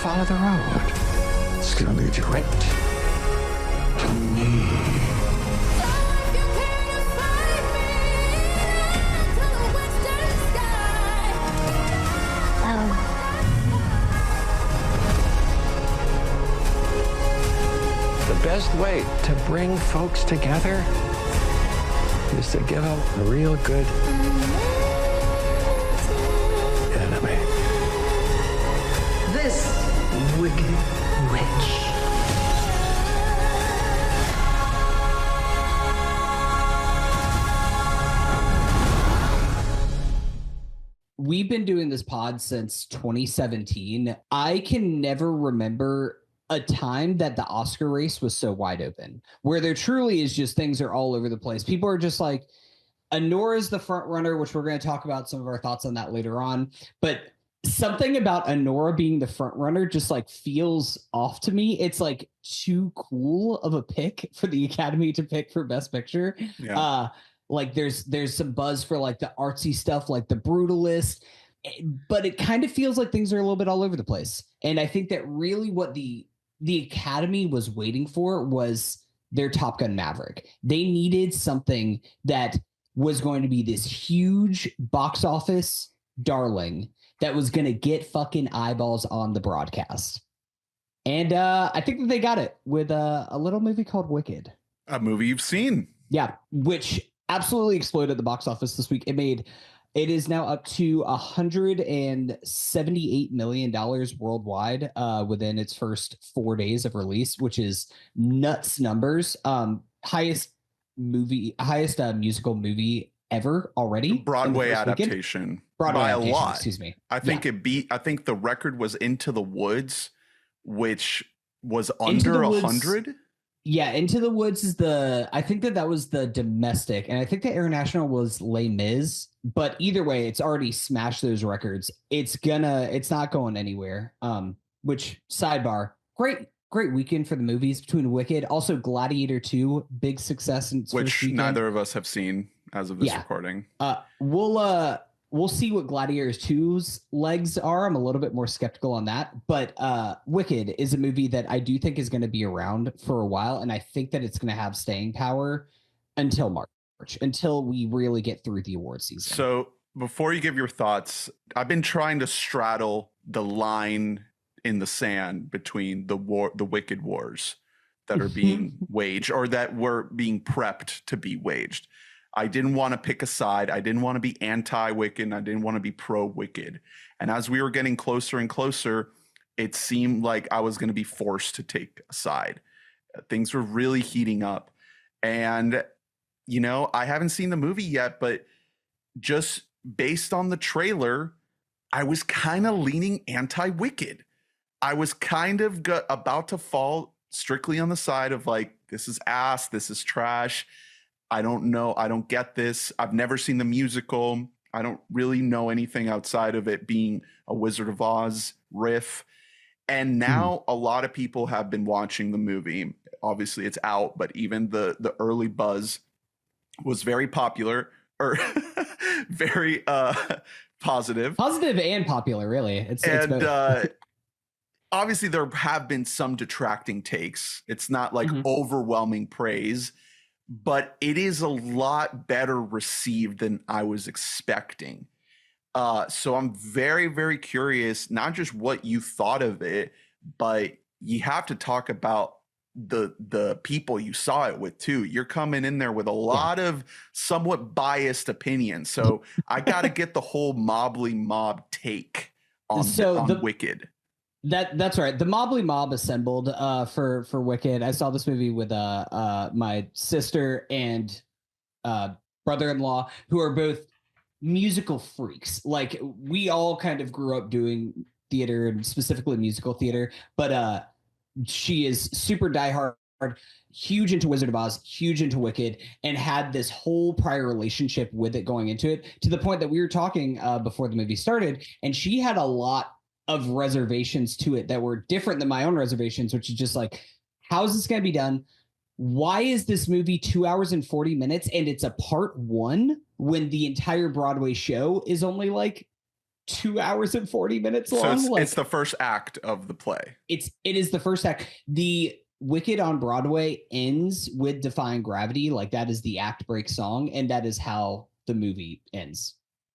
follow the road. It's gonna lead you right to me. The best way to bring folks together is to give them a real good enemy. This wicked witch. We've been doing this pod since 2017. I can never remember a time that the Oscar race was so wide open, where there truly is just things are all over the place. People are just like, Anora's the front runner, which we're going to talk about some of our thoughts on that later on. But something about Anora being the front runner just like feels off to me. It's like too cool of a pick for the Academy to pick for Best Picture. Yeah. Like there's some buzz for like the artsy stuff, like The Brutalist, but it kind of feels like things are a little bit all over the place. And I think that really what the Academy was waiting for was their Top Gun Maverick. They needed something that was going to be this huge box office darling that was going to get fucking eyeballs on the broadcast. And I think that they got it with a little movie called Wicked. A movie you've seen. Yeah, which absolutely exploded at the box office this week. It is now up to $178 million worldwide within its first 4 days of release, which is nuts numbers. Highest musical movie ever already. Broadway adaptation. Broadway by adaptation, a lot. Excuse me. I think the record was Into the Woods, which was under 100. Yeah, Into the Woods is I think that was the domestic, and I think the international was Les Mis, but either way, it's already smashed those records. It's not going anywhere. Which sidebar, great weekend for the movies between Wicked, also Gladiator 2, big success in which neither of us have seen as of this recording. We'll see what Gladiator 2's legs are. I'm a little bit more skeptical on that, but Wicked is a movie that I do think is going to be around for a while, and I think that it's going to have staying power until March, until we really get through the award season. So before you give your thoughts, I've been trying to straddle the line in the sand between the Wicked wars that are being waged or that were being prepped to be waged. I didn't want to pick a side. I didn't want to be anti-Wicked. I didn't want to be pro-Wicked. And as we were getting closer and closer, it seemed like I was going to be forced to take a side. Things were really heating up. And, I haven't seen the movie yet, but just based on the trailer, I was kind of leaning anti-Wicked. I was kind of about to fall strictly on the side of like, this is ass, this is trash. I don't know. I don't get this. I've never seen the musical. I don't really know anything outside of it being a Wizard of Oz riff. And now a lot of people have been watching the movie. Obviously it's out, but even the early buzz was very popular or very positive. Positive and popular, really. It's obviously there have been some detracting takes. It's not like overwhelming praise, but it is a lot better received than I was expecting. So I'm very, very curious, not just what you thought of it, but you have to talk about the people you saw it with too. You're coming in there with a lot of somewhat biased opinions. So I got to get the whole Mobley Mob take on Wicked. That's right. The Mobley Mob assembled for Wicked. I saw this movie with my sister and brother-in-law, who are both musical freaks. Like, we all kind of grew up doing theater and specifically musical theater, but she is super diehard, huge into Wizard of Oz, huge into Wicked, and had this whole prior relationship with it going into it, to the point that we were talking before the movie started, and she had a lot of reservations to it that were different than my own reservations, which is just like, how is this going to be done? Why is this movie 2 hours and 40 minutes and it's a part one when the entire Broadway show is only like 2 hours and 40 minutes So long. it's the first act of the play. It is the first act. The Wicked on Broadway ends with Defying Gravity. Like that is the act break song, and that is how the movie ends.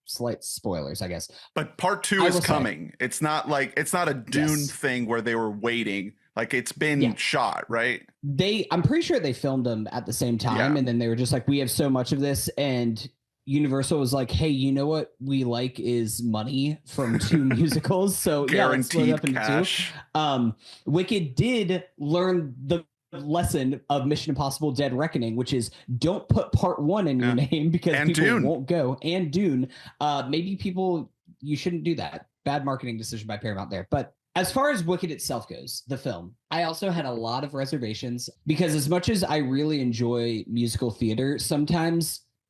Slight spoilers, I guess. But part 2 is coming. It's not a Dune thing where they were waiting. Like it's been shot, right? I'm pretty sure they filmed them at the same time, and then they were just like, we have so much of this, and Universal was like, hey, you know what we like is money from 2 musicals, so let's split it up into cash. 2. Wicked did learn the lesson of Mission Impossible Dead Reckoning, which is don't put part 1 in your name because people Dune won't go. And Dune, maybe you shouldn't do that. Bad marketing decision by Paramount there. But as far as Wicked itself goes, the film, I also had a lot of reservations because as much as I really enjoy musical theater,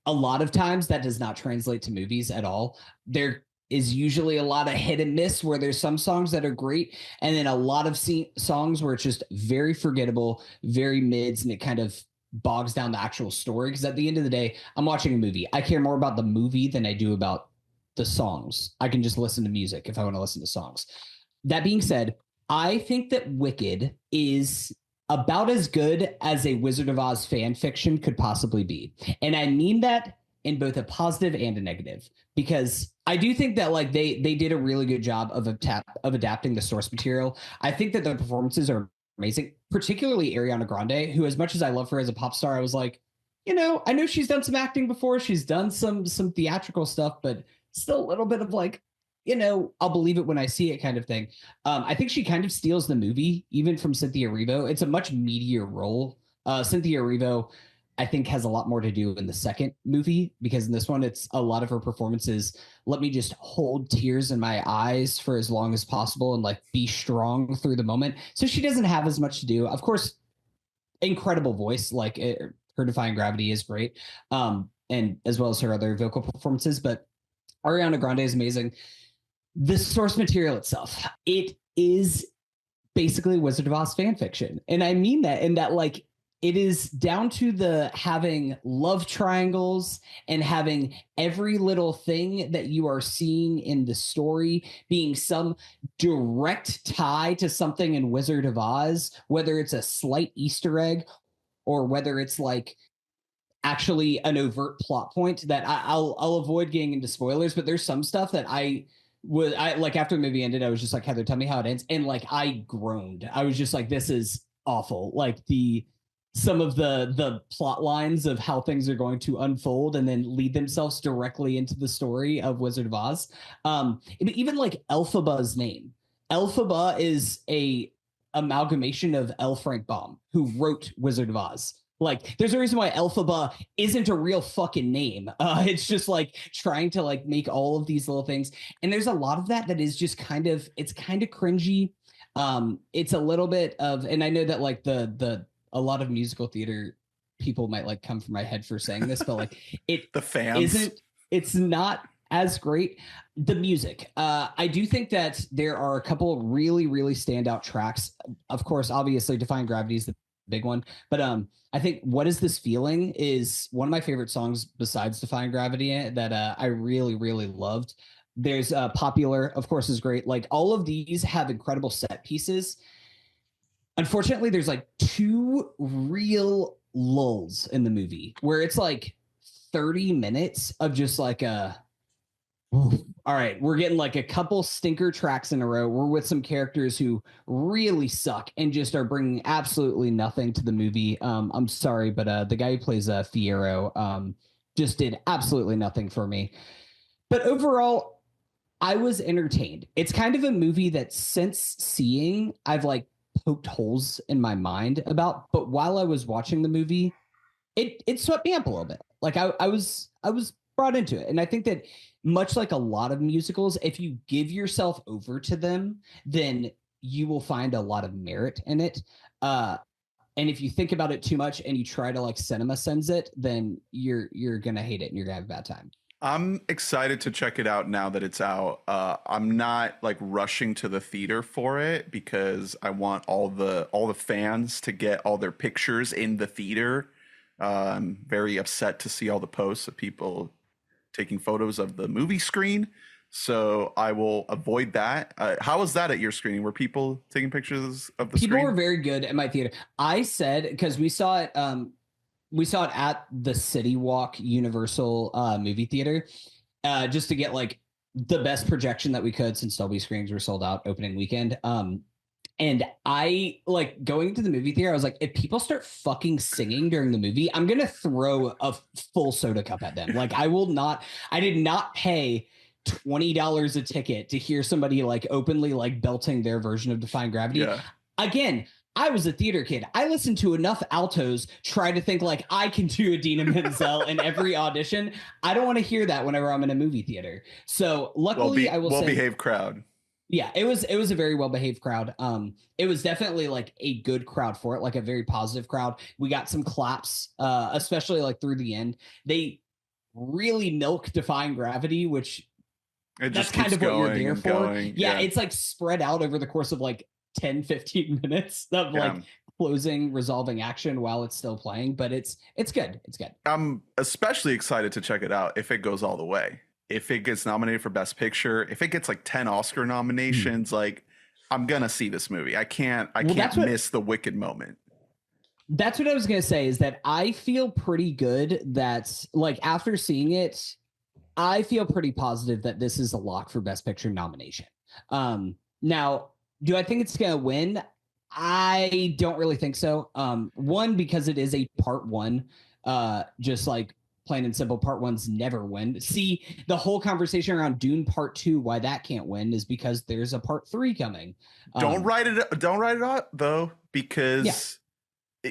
a lot of times that does not translate to movies at all. There is usually a lot of hit and miss where there's some songs that are great and then a lot of songs where it's just very forgettable, very mids, and it kind of bogs down the actual story. Because at the end of the day, I'm watching a movie. I care more about the movie than I do about the songs. I can just listen to music if I want to listen to songs. That being said, I think that Wicked is about as good as a Wizard of Oz fan fiction could possibly be. And I mean that in both a positive and a negative, because I do think that like they did a really good job of adapting the source material. I think that the performances are amazing, particularly Ariana Grande, who, as much as I love her as a pop star, I was like, I know she's done some acting before. She's done some theatrical stuff, but still a little bit of like, I'll believe it when I see it kind of thing. I think she kind of steals the movie, even from Cynthia Erivo. It's a much meatier role. Cynthia Erivo, I think, has a lot more to do in the second movie, because in this one, it's a lot of her performances. Let me just hold tears in my eyes for as long as possible and like be strong through the moment. So she doesn't have as much to do. Of course, incredible voice. Like her Defying Gravity is great. And as well as her other vocal performances. But Ariana Grande is amazing. The source material itself, it is basically Wizard of Oz fan fiction. And I mean that in that, like, it is down to the having love triangles and having every little thing that you are seeing in the story being some direct tie to something in Wizard of Oz, whether it's a slight Easter egg or whether it's like actually an overt plot point that I'll avoid getting into spoilers, but there's some stuff that I like after the movie ended, I was just like, Heather, tell me how it ends. And like, I groaned. I was just like, this is awful. Like some of the plot lines of how things are going to unfold and then lead themselves directly into the story of Wizard of Oz. Even like Elphaba's name. Elphaba is a amalgamation of L. Frank Baum, who wrote Wizard of Oz. Like, there's a reason why Elphaba isn't a real fucking name. It's just like trying to like make all of these little things. And there's a lot of that is just it's kind of cringy. It's a little bit of, and I know that like a lot of musical theater people might like come for my head for saying this, but like the fans it's not as great. The music, I do think that there are a couple really, really standout tracks. Of course, obviously Defying Gravity is the big one, but I think What Is This Feeling is one of my favorite songs besides Defying Gravity that I really, really loved. There's Popular, of course, is great. Like, all of these have incredible set pieces. Unfortunately, there's like 2 real lulls in the movie where it's like 30 minutes of just like all right, we're getting like a couple stinker tracks in a row. We're with some characters who really suck and just are bringing absolutely nothing to the movie. I'm sorry, but the guy who plays Fierro just did absolutely nothing for me. But overall, I was entertained. It's kind of a movie that since seeing, I've like poked holes in my mind about. But while I was watching the movie, it swept me up a little bit. Like I was brought into it. And I think that much like a lot of musicals, if you give yourself over to them, then you will find a lot of merit in it. And if you think about it too much and you try to like cinema sense it, then you're going to hate it and you're going to have a bad time. I'm excited to check it out now that it's out. I'm not like rushing to the theater for it because I want all the fans to get all their pictures in the theater. I'm very upset to see all the posts of people taking photos of the movie screen, So I will avoid that. How was that at your screening? Were people taking pictures of the People screen? were very good at my theater. I said, because we saw it at the City Walk Universal movie theater, just to get like the best projection that we could, since Dolby screens were sold out opening weekend. And I like going to the movie theater. I was like, if people start fucking singing during the movie, I'm going to throw a full soda cup at them. Like, I did not pay $20 a ticket to hear somebody like openly like belting their version of Defying Gravity. Yeah. Again, I was a theater kid. I listened to enough altos, try to think like I can do Idina Menzel in every audition. I don't want to hear that whenever I'm in a movie theater. So luckily, I will say, well-behaved crowd. Yeah, it was a very well-behaved crowd. It was definitely like a good crowd for it, like a very positive crowd. We got some claps, especially like through the end. They really milk Defying Gravity, which that's kind of what you're there for. Yeah, it's like spread out over the course of like 10, 15 minutes of like closing, resolving action while it's still playing. But it's good. It's good. I'm especially excited to check it out if it goes all the way. If it gets nominated for Best Picture, if it gets like 10 Oscar nominations, like I'm gonna see this movie. I can't miss the Wicked moment. That's what I was gonna say, is that I feel pretty good that like after seeing it, I feel pretty positive that this is a lock for Best Picture nomination. Now, do I think it's gonna win? I don't really think so. One, because it is a part one, just like plain and simple, part ones never win. See, the whole conversation around Dune Part 2, why that can't win is because there's a part 3 coming. Don't write it out though, because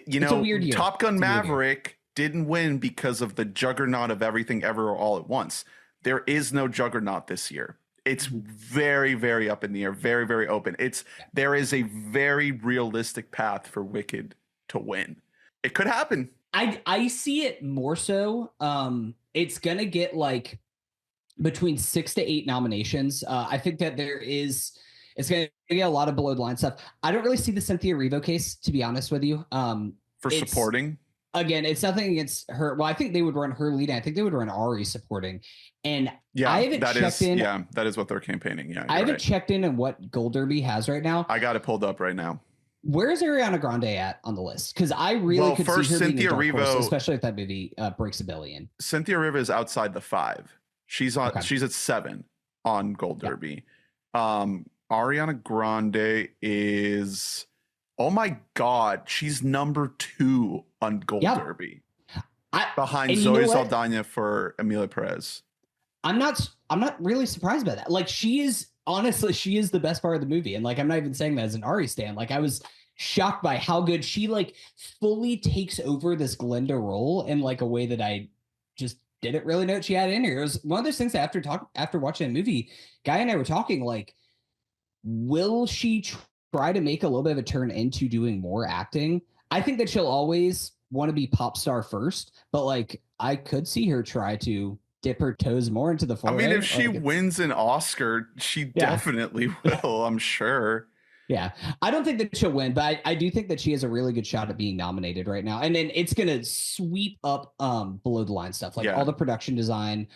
you know, Top Gun Maverick didn't win because of the juggernaut of Everything Ever All at Once. There is no juggernaut this year. It's very, very up in the air, very, very open. There is a very realistic path for Wicked to win. It could happen. I see it more so. It's gonna get like between 6 to 8 nominations. I think that it's gonna get a lot of below the line stuff. I don't really see the Cynthia Erivo case, to be honest with you. For supporting. Again, it's nothing against her. Well, I think they would run her lead. I think they would run Ari supporting. And I haven't checked in. Yeah, that is what they're campaigning. Yeah, I haven't checked in on what Gold Derby has right now. I got it pulled up right now. Where is Ariana Grande at on the list? Because I really could see her Cynthia being a dark horse, Erivo, especially if that movie breaks $1 billion. Cynthia Erivo is outside the 5. She's at 7 on Gold Derby. Ariana Grande is, oh my God, she's number 2 on Gold Derby. Behind Zoe Saldana for Emilia Perez. I'm not really surprised by that. Like, honestly, she is the best part of the movie. And like, I'm not even saying that as an Ari stan. Like, I was shocked by how good she like fully takes over this Glinda role in like a way that I just didn't really know she had in here. It was one of those things that after watching the movie, Guy and I were talking like, will she try to make a little bit of a turn into doing more acting? I think that she'll always want to be pop star first, but like I could see her try to dip her toes more into the foray. I mean, if she wins an Oscar, she definitely will, I'm sure. Yeah, I don't think that she'll win, but I do think that she has a really good shot at being nominated right now. And then it's going to sweep up below the line stuff, like all the production design,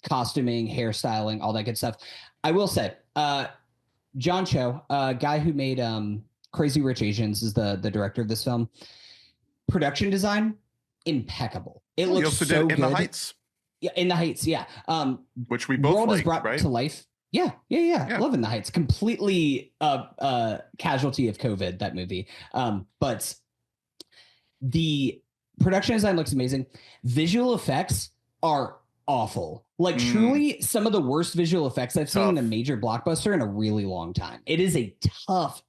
costuming, hairstyling, all that good stuff. I will say, John Cho, guy who made Crazy Rich Asians, is the director of this film. Production design, impeccable. It looks so good. In the Heights. Yeah, In the Heights, yeah. Which we both like, is brought to life. Yeah. Love In the Heights. Completely casualty of COVID, that movie. But the production design looks amazing. Visual effects are awful. Like truly some of the worst visual effects I've seen in a major blockbuster in a really long time. It is a tough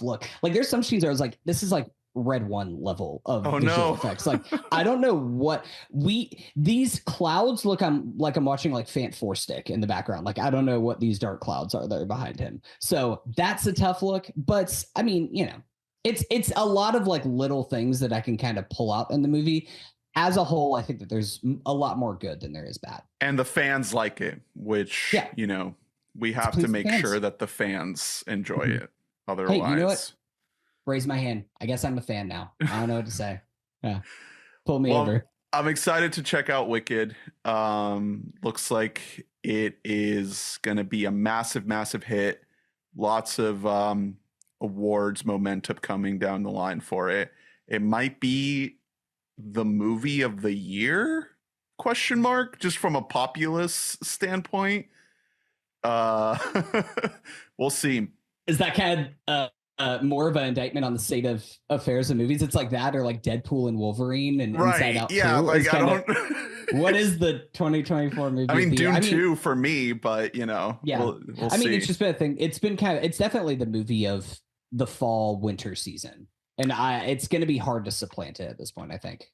look. Like there's some scenes where I was like, this is like Red One level of visual effects. Like I don't know what these clouds look. I'm watching like Fant Four Stick in the background. Like I don't know what these dark clouds are that are behind him. So that's a tough look. But I mean, you know, it's a lot of like little things that I can kind of pull out in the movie. As a whole, I think that there's a lot more good than there is bad. And the fans like it, which you know, we have to make sure that the fans enjoy it. Otherwise, hey, you know what? Raise my hand. I guess I'm a fan now. I don't know what to say. Yeah. Pull me over. I'm excited to check out Wicked. Looks like it is going to be a massive, massive hit. Lots of awards momentum coming down the line for it. It might be the movie of the year, ? Just from a populace standpoint. We'll see. Is that kind of more of an indictment on the state of affairs in movies? It's like that, or like Deadpool and Wolverine and Inside Out 2? Yeah, like I don't. What is the 2024 movie? I mean, Dune 2 for me, but yeah. we'll I mean, see. it's just been a thing. It's been it's definitely the movie of the fall winter season, and it's going to be hard to supplant it at this point, I think.